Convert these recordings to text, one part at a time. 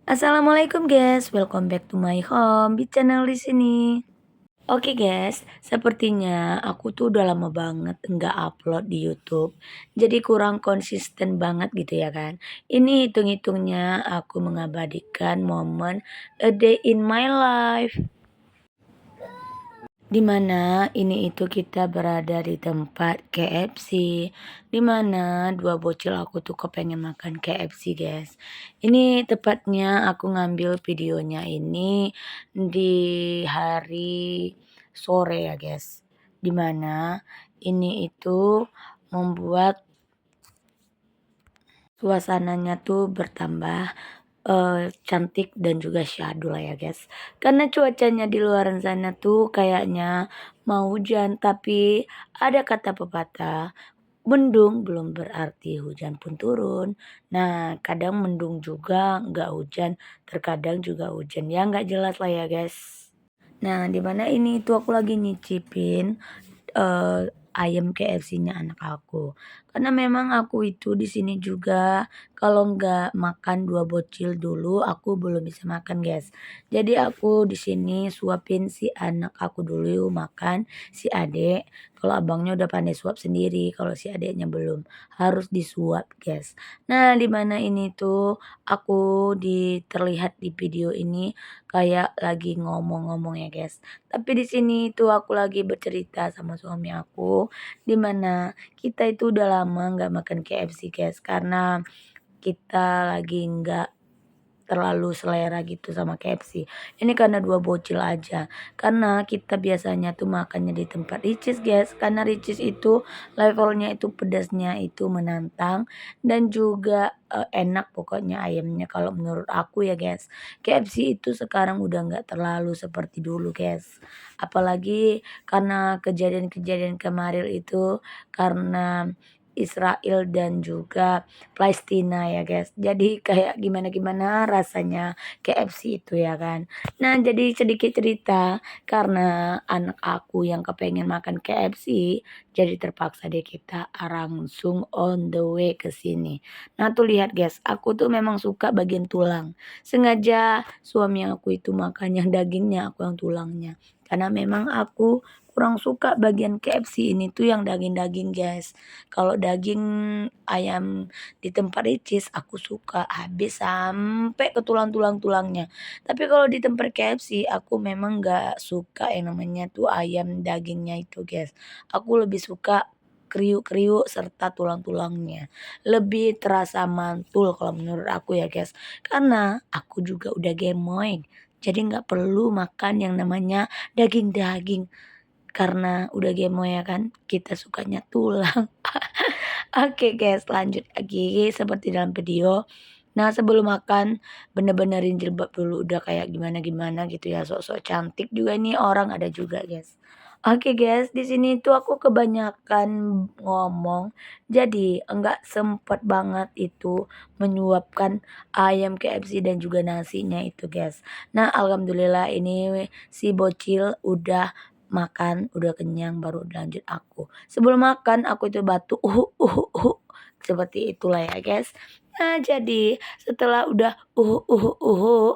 Assalamualaikum guys, welcome back to my home di channel di sini. Oke guys, sepertinya aku tuh udah lama banget nggak upload di YouTube. Jadi kurang konsisten banget gitu ya kan. Ini hitung-hitungnya aku mengabadikan momen a day in my life. Di mana ini itu kita berada di tempat KFC, di mana dua bocil aku tuh kepengen makan KFC guys. Ini tepatnya aku ngambil videonya ini di hari sore ya guys. Di mana ini itu membuat suasananya tuh bertambah cantik dan juga syahdu lah ya guys. Karena cuacanya di luaran sana tuh kayaknya mau hujan, tapi ada kata pepatah, mendung belum berarti hujan pun turun. Nah, kadang mendung juga nggak hujan, terkadang juga hujan, ya nggak jelas lah ya guys. Nah, di mana ini tuh aku lagi nyicipin ayam KFC-nya anak aku. Karena memang aku itu di sini juga kalau nggak makan 2 bocil dulu, aku belum bisa makan, guys. Jadi aku di sini suapin si anak aku dulu makan, si adek. Kalau abangnya udah pandai suap sendiri, kalau si adeknya belum, harus disuap, guys. Nah, di mana ini tuh aku terlihat di video ini kayak lagi ngomong-ngomong ya, guys. Tapi di sini tuh aku lagi bercerita sama suami aku, di mana kita itu udah lama nggak makan KFC guys, karena kita lagi nggak terlalu selera gitu sama KFC. Ini karena 2 bocil aja. Karena kita biasanya tuh makannya di tempat Ricis guys, karena Ricis itu levelnya itu pedasnya itu menantang dan juga, enak pokoknya ayamnya kalau menurut aku ya guys. KFC itu sekarang udah nggak terlalu seperti dulu guys. Apalagi karena kejadian-kejadian kemarin itu karena Israel dan juga Palestina ya guys. Jadi kayak gimana-gimana rasanya KFC itu ya kan. Nah jadi sedikit cerita karena anak aku yang kepengen makan KFC jadi terpaksa deh kita langsung on the way ke sini. Nah tuh lihat guys, aku tuh memang suka bagian tulang. Sengaja suami aku itu makan yang dagingnya, aku yang tulangnya. Karena memang aku kurang suka bagian KFC ini tuh yang daging-daging guys. Kalau daging ayam di tempat Ricis aku suka habis sampai ke tulang-tulang-tulangnya. Tapi kalau di tempat KFC aku memang nggak suka yang namanya tuh ayam dagingnya itu guys. Aku lebih suka kriuk-kriuk serta tulang-tulangnya. Lebih terasa mantul kalau menurut aku ya guys. Karena aku juga udah gemoy. Jadi nggak perlu makan yang namanya daging-daging. Karena udah gemoy ya kan, kita sukanya tulang. Oke guys, lanjut lagi seperti dalam video. Nah, sebelum makan bener-benerin jilbab dulu, udah kayak gimana-gimana gitu ya, sok-sok cantik juga nih orang ada juga guys. Oke guys, di sini tuh aku kebanyakan ngomong, jadi enggak sempet banget itu menyuapkan ayam KFC dan juga nasinya itu guys. Nah, alhamdulillah ini si bocil udah makan, udah kenyang baru lanjut aku. Sebelum makan aku itu batuk, seperti itulah ya guys. Nah jadi setelah udah,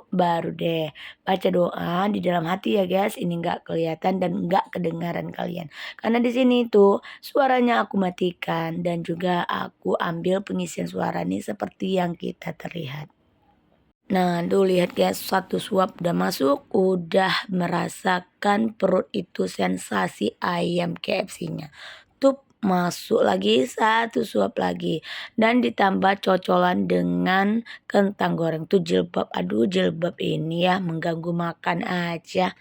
baru deh baca doa di dalam hati ya guys, ini nggak kelihatan dan nggak kedengaran kalian. Karena di sini tuh suaranya aku matikan dan juga aku ambil pengisian suara nih seperti yang kita terlihat. Nah, tuh lihat guys, satu suap udah masuk, udah merasakan perut itu sensasi ayam KFC-nya. Tup, masuk lagi, satu suap lagi. Dan ditambah cocolan dengan kentang goreng. Tuh jilbab, aduh jilbab ini ya mengganggu makan aja.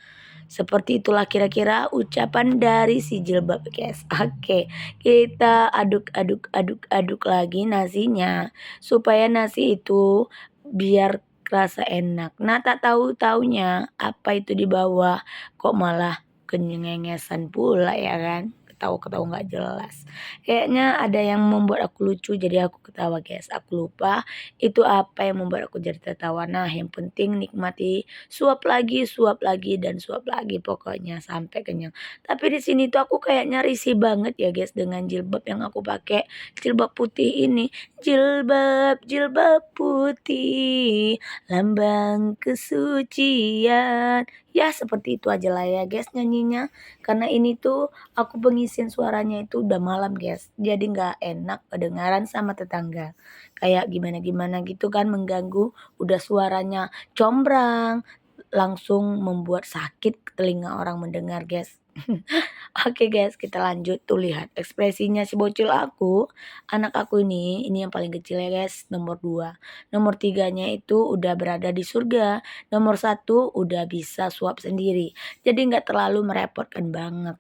Seperti itulah kira-kira ucapan dari si jilbab guys. Oke, kita aduk-aduk lagi nasinya. Supaya nasi itu biar rasa enak. Nah, tak tahu taunya apa itu di bawah kok malah kenyengengesan pula ya kan. ketawa-ketawa nggak jelas. Kayaknya ada yang membuat aku lucu jadi aku ketawa guys, aku lupa itu apa yang membuat aku jadi tertawa. Nah yang penting nikmati suap lagi dan suap lagi pokoknya sampai kenyang. Tapi di sini tuh aku kayaknya risih banget ya guys dengan jilbab yang aku pakai, jilbab putih ini. Jilbab, jilbab putih, lambang kesucian. Ya seperti itu aja lah ya guys nyanyinya. Karena ini tuh aku pengisian suaranya itu udah malam guys. Jadi nggak enak kedengaran sama tetangga. Kayak gimana-gimana gitu kan mengganggu. Udah suaranya combrang. Langsung membuat sakit telinga orang mendengar guys. Oke guys, kita lanjut tuh lihat ekspresinya si bocil aku, anak aku ini yang paling kecil ya guys, nomor 2. Nomor tiganya itu udah berada di surga, nomor satu udah bisa suap sendiri. Jadi nggak terlalu merepotkan banget.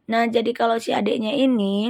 Nah, jadi kalau si adiknya ini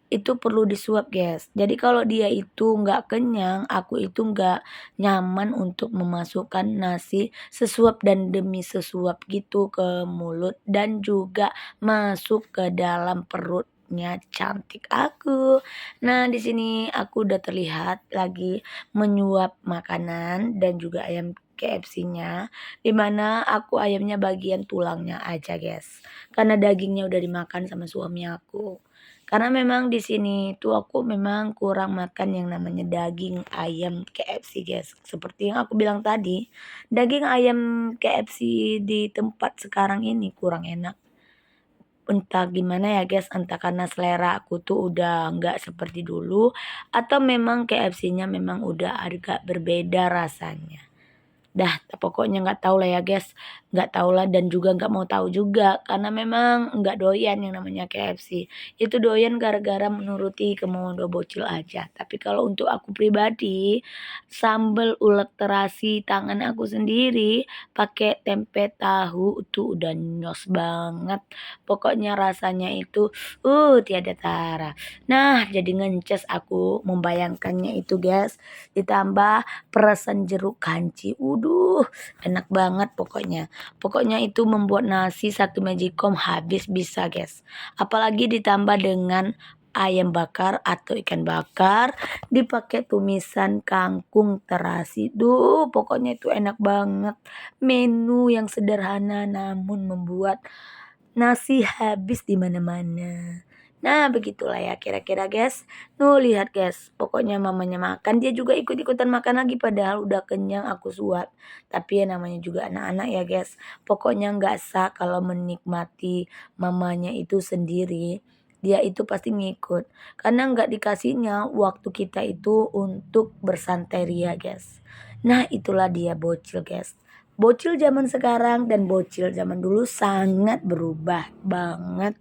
itu perlu disuap guys. Jadi kalau dia itu nggak kenyang, aku itu nggak nyaman untuk memasukkan nasi sesuap dan demi sesuap gitu ke mulut dan juga masuk ke dalam perutnya cantik aku. Nah, di sini aku udah terlihat lagi menyuap makanan dan juga ayam KFC-nya, di mana aku ayamnya bagian tulangnya aja guys. Karena dagingnya udah dimakan sama suami aku. Karena memang di sini tuh aku memang kurang makan yang namanya daging ayam KFC guys. Seperti yang aku bilang tadi, daging ayam KFC di tempat sekarang ini kurang enak. Entah gimana ya guys, entah karena selera aku tuh udah nggak seperti dulu atau memang KFC-nya memang udah agak berbeda rasanya. Dah, pokoknya nggak tahu lah ya guys, nggak tahu lah dan juga nggak mau tahu juga karena memang nggak doyan yang namanya KFC. Itu doyan gara-gara menuruti kemauan dua bocil aja. Tapi kalau untuk aku pribadi, sambal uleg terasi tangan aku sendiri pakai tempe tahu itu udah nyos banget. Pokoknya rasanya itu tiada tara. Nah, jadi ngences aku membayangkannya itu guys. Ditambah perasan jeruk kanci. Enak banget pokoknya. Pokoknya itu membuat nasi satu magicom habis bisa, guys. Apalagi ditambah dengan ayam bakar atau ikan bakar dipakai tumisan kangkung terasi. Pokoknya itu enak banget. Menu yang sederhana namun membuat nasi habis di mana-mana. Nah, begitulah ya kira-kira guys. Nuh lihat guys, pokoknya mamanya makan, dia juga ikut-ikutan makan lagi padahal udah kenyang aku suap. Tapi ya namanya juga anak-anak ya guys. Pokoknya nggak sah kalau menikmati mamanya itu sendiri. Dia itu pasti ngikut. Karena nggak dikasihnya waktu kita itu untuk bersantai ria guys. Nah itulah dia bocil guys. Bocil zaman sekarang dan bocil zaman dulu sangat berubah banget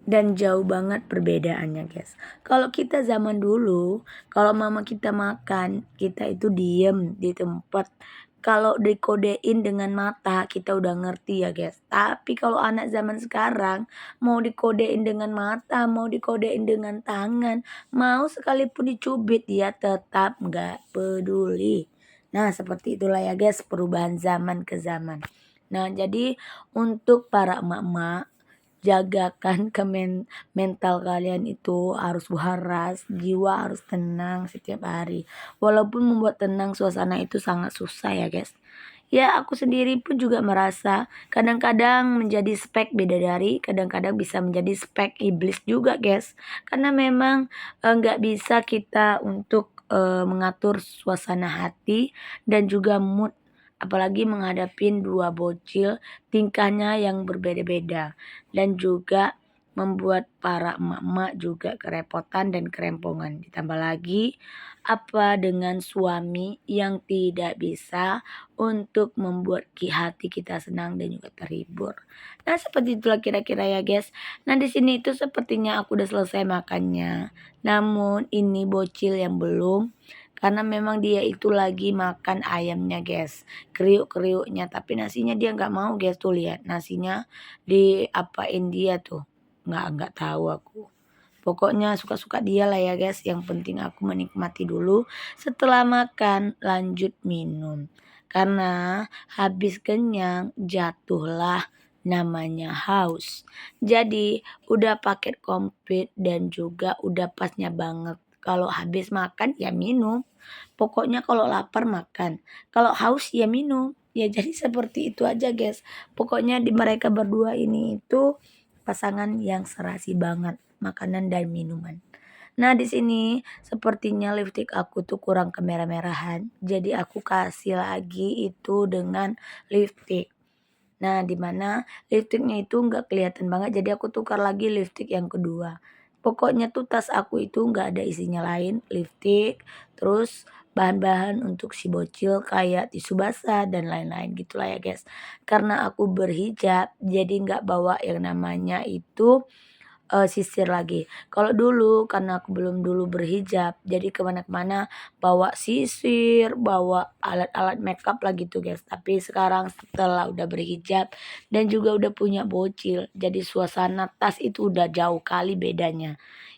dan jauh banget perbedaannya guys. Kalau kita zaman dulu, kalau mama kita makan, kita itu diem di tempat. Kalau dikodein dengan mata, kita udah ngerti ya guys. Tapi kalau anak zaman sekarang, mau dikodein dengan mata, mau dikodein dengan tangan, mau sekalipun dicubit, dia tetap nggak peduli. Nah, seperti itulah ya guys, perubahan zaman ke zaman. Nah, jadi untuk para emak-emak, jagakan mental kalian itu harus waras, jiwa harus tenang setiap hari. Walaupun membuat tenang suasana itu sangat susah ya guys. Ya aku sendiri pun juga merasa kadang-kadang menjadi spek bidadari, kadang-kadang bisa menjadi spek iblis juga guys. Karena memang nggak bisa kita untuk mengatur suasana hati dan juga mood. Apalagi menghadapin dua bocil tingkahnya yang berbeda-beda dan juga membuat para emak-emak juga kerepotan dan kerempongan. Ditambah lagi apa dengan suami yang tidak bisa untuk membuat hati kita senang dan juga terhibur. Nah, seperti itulah kira-kira ya, guys. Nah, di sini itu sepertinya aku udah selesai makannya. Namun ini bocil yang belum karena memang dia itu lagi makan ayamnya, guys. Kriuk-kriuknya, tapi nasinya dia nggak mau, guys. Tuh lihat, nasinya diapain dia tuh. Nggak tahu aku. Pokoknya suka-suka dia lah ya guys. Yang penting aku menikmati dulu. Setelah makan lanjut minum. Karena habis kenyang jatuhlah namanya haus. Jadi udah paket komplit dan juga udah pasnya banget. Kalau habis makan ya minum, pokoknya kalau lapar makan, kalau haus ya minum. Ya jadi seperti itu aja guys. Pokoknya di mereka berdua ini itu pasangan yang serasi banget makanan dan minuman. Nah, di sini sepertinya lipstik aku tuh kurang kemerah-merahan. Jadi aku kasih lagi itu dengan lipstik. Nah, di mana lipstiknya itu nggak kelihatan banget, jadi aku tukar lagi lipstik yang kedua. Pokoknya tuh tas aku itu nggak ada isinya lain, lipstik, terus bahan-bahan untuk si bocil kayak tisu basah dan lain-lain gitulah ya guys. Karena aku berhijab, jadi nggak bawa yang namanya itu sisir lagi. Kalau dulu karena aku belum dulu berhijab, jadi kemana-mana bawa sisir, bawa alat-alat makeup lah gitu guys. Tapi sekarang setelah udah berhijab dan juga udah punya bocil, jadi suasana tas itu udah jauh kali bedanya.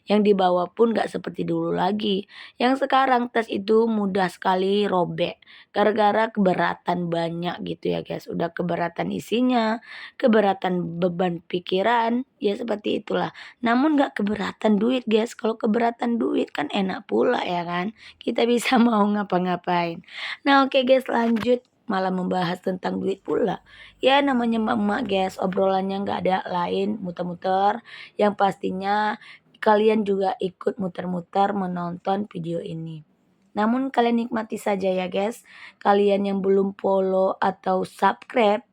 Yang dibawa pun gak seperti dulu lagi. Yang sekarang tas itu mudah sekali robek. Gara-gara keberatan banyak gitu ya guys. Udah keberatan isinya, keberatan beban pikiran, ya seperti itulah. Namun nggak keberatan duit guys, kalau keberatan duit kan enak pula ya kan, kita bisa mau ngapa-ngapain. Nah oke guys lanjut, malah membahas tentang duit pula. Ya namanya emak-emak guys, obrolannya nggak ada lain muter-muter, yang pastinya kalian juga ikut muter-muter menonton video ini. Namun kalian nikmati saja ya guys, kalian yang belum follow atau subscribe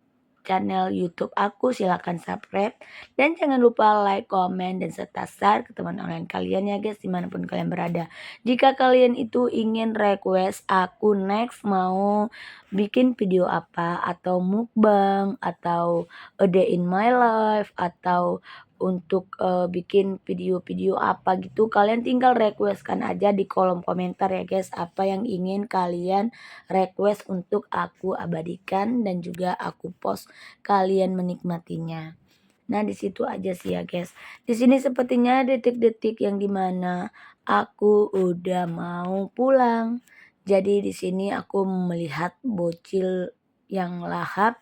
channel YouTube aku silahkan subscribe dan jangan lupa like, komen, dan serta share ke teman online kalian ya guys dimanapun kalian berada. Jika kalian itu ingin request aku next mau bikin video apa atau mukbang atau a day in my life atau untuk bikin video-video apa gitu kalian tinggal requestkan aja di kolom komentar ya guys apa yang ingin kalian request untuk aku abadikan dan juga aku post kalian menikmatinya. Nah, di situ aja sih ya, guys. Di sini sepertinya detik-detik yang dimana aku udah mau pulang. Jadi di sini aku melihat bocil yang lahap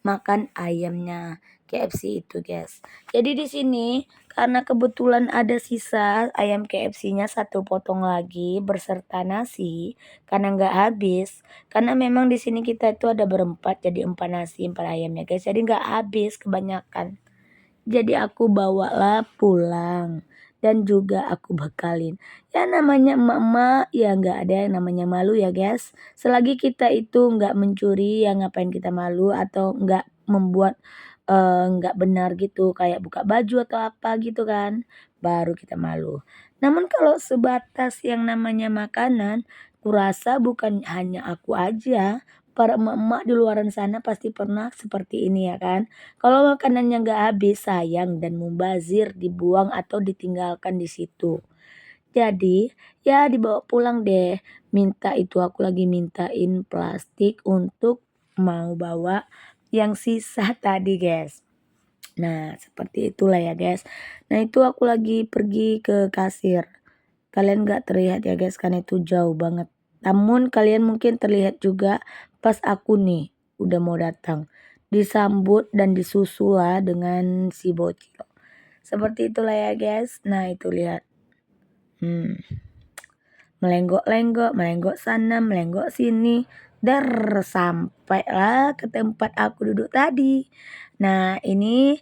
makan ayamnya KFC itu, guys. Jadi di sini karena kebetulan ada sisa ayam KFC-nya satu potong lagi berserta nasi karena nggak habis. Karena memang di sini kita itu ada berempat, jadi empat nasi, empat ayam ya guys. Jadi nggak habis kebanyakan. Jadi aku bawalah pulang dan juga aku bekalin. Ya namanya emak-emak ya nggak ada yang namanya malu ya guys. Selagi kita itu nggak mencuri ya ngapain kita malu atau nggak membuat nggak benar gitu kayak buka baju atau apa gitu kan. Baru kita malu. Namun kalau sebatas yang namanya makanan, kurasa bukan hanya aku aja. Para emak-emak di luaran sana pasti pernah seperti ini ya kan. Kalau makanannya nggak habis, sayang dan mubazir, dibuang atau ditinggalkan di situ. Jadi, ya dibawa pulang deh. Minta itu aku lagi mintain plastik untuk mau bawa yang sisa tadi, guys. Nah, seperti itulah ya, guys. Nah, itu aku lagi pergi ke kasir. Kalian nggak terlihat ya, guys, karena itu jauh banget. Namun kalian mungkin terlihat juga pas aku nih udah mau datang. Disambut dan disusula dengan si bocil. Seperti itulah ya, guys. Nah, itu lihat. Hmm. Melenggok-lenggok, melenggok sana, melenggok sini. Sampailah ke tempat aku duduk tadi. Nah, ini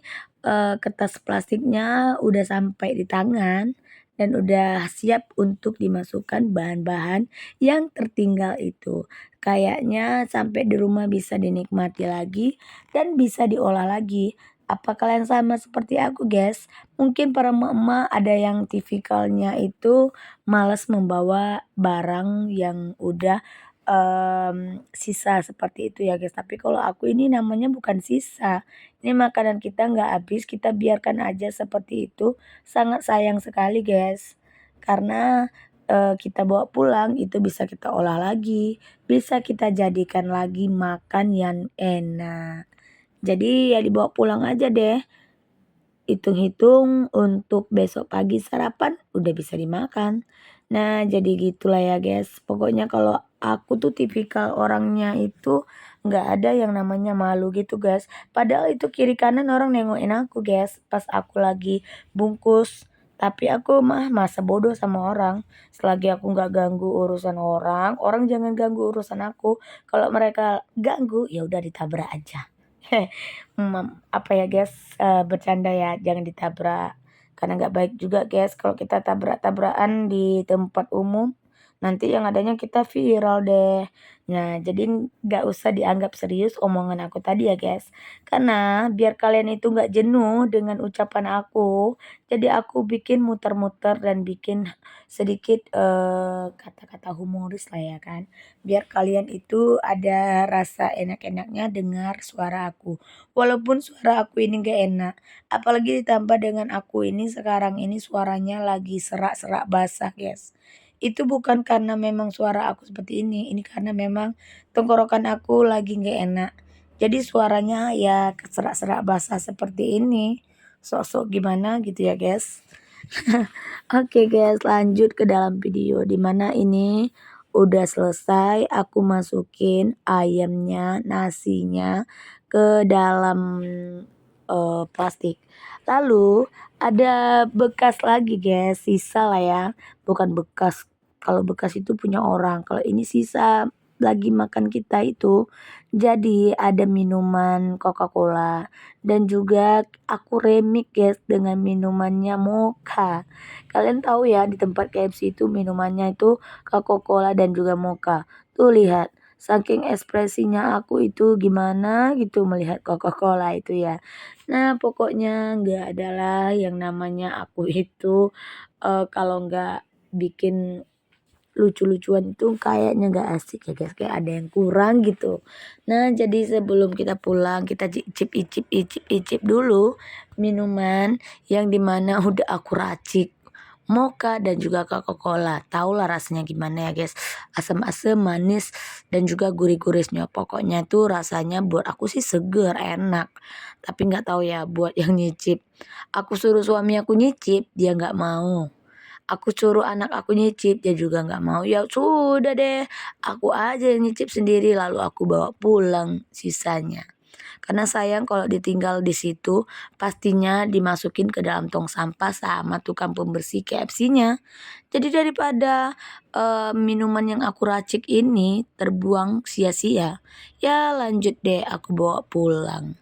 kertas plastiknya udah sampai di tangan dan udah siap untuk dimasukkan bahan-bahan yang tertinggal itu. Kayaknya sampai di rumah bisa dinikmati lagi dan bisa diolah lagi. Apa kalian sama seperti aku, guys? Mungkin para emak-emak ada yang tipikalnya itu males membawa barang yang udah sisa seperti itu ya guys. Tapi kalau aku ini namanya bukan sisa. Ini makanan kita nggak habis, kita biarkan aja seperti itu. Sangat sayang sekali guys. Karena kita bawa pulang itu bisa kita olah lagi, bisa kita jadikan lagi makan yang enak. Jadi ya dibawa pulang aja deh. Hitung-hitung untuk besok pagi sarapan udah bisa dimakan. Nah, jadi gitulah ya guys. Pokoknya kalau aku tuh tipikal orangnya itu nggak ada yang namanya malu gitu guys. Padahal itu kiri kanan orang nengokin aku guys pas aku lagi bungkus. Tapi aku mah masa bodoh sama orang. Selagi aku nggak ganggu urusan orang, orang jangan ganggu urusan aku. Kalau mereka ganggu, ya udah ditabrak aja. Apa ya guys, bercanda ya, jangan ditabrak. Karena nggak baik juga guys kalau kita tabrak-tabrakan di tempat umum. Nanti yang adanya kita viral deh. Nah, jadi nggak usah dianggap serius omongan aku tadi ya guys. Karena biar kalian itu nggak jenuh dengan ucapan aku, jadi aku bikin muter-muter dan bikin sedikit kata-kata humoris lah ya kan. Biar kalian itu ada rasa enak-enaknya dengar suara aku. Walaupun suara aku ini nggak enak, apalagi ditambah dengan aku ini sekarang ini suaranya lagi serak-serak basah guys. Itu bukan karena memang suara aku seperti ini karena memang tenggorokan aku lagi nggak enak. Jadi suaranya ya serak-serak basah seperti ini. Sok-sok gimana gitu ya guys. Oke guys, lanjut ke dalam video di mana ini udah selesai aku masukin ayamnya, nasinya ke dalam plastik. Lalu ada bekas lagi guys, sisa lah ya. Bukan bekas, kalau bekas itu punya orang. Kalau ini sisa lagi makan kita itu. Jadi ada minuman Coca-Cola dan juga aku remix guys dengan minumannya Mocha. Kalian tahu ya di tempat KFC itu minumannya itu Coca-Cola dan juga Mocha. Tuh lihat, saking ekspresinya aku itu gimana gitu melihat Coca-Cola itu ya. Nah, pokoknya nggak adalah yang namanya aku itu, kalau nggak bikin lucu-lucuan itu kayaknya nggak asik ya guys, kayak ada yang kurang gitu. Nah, jadi sebelum kita pulang kita icip dulu minuman yang dimana udah aku racik. Mocha dan juga Coca-Cola. Tahulah rasanya gimana ya guys. Asam-asam, manis dan juga gurih-gurihnya. Pokoknya itu rasanya buat aku sih seger, enak. Tapi nggak tahu ya buat yang nyicip. Aku suruh suami aku nyicip, dia nggak mau. Aku suruh anak aku nyicip, dia juga nggak mau. Ya sudah deh, aku aja yang nyicip sendiri lalu aku bawa pulang sisanya. Karena sayang kalau ditinggal di situ, pastinya dimasukin ke dalam tong sampah sama tukang pembersih KFC-nya. Jadi daripada, minuman yang aku racik ini terbuang sia-sia, ya lanjut deh aku bawa pulang.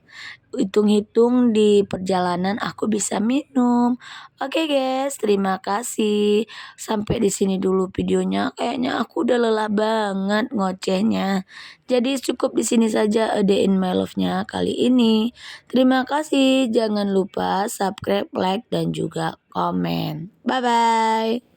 Hitung-hitung di perjalanan aku bisa minum. Oke guys, terima kasih. Sampai di sini dulu videonya. Kayaknya aku udah lelah banget ngocehnya. Jadi cukup di sini saja A Day in My Life-nya kali ini. Terima kasih. Jangan lupa subscribe, like, dan juga komen. Bye bye.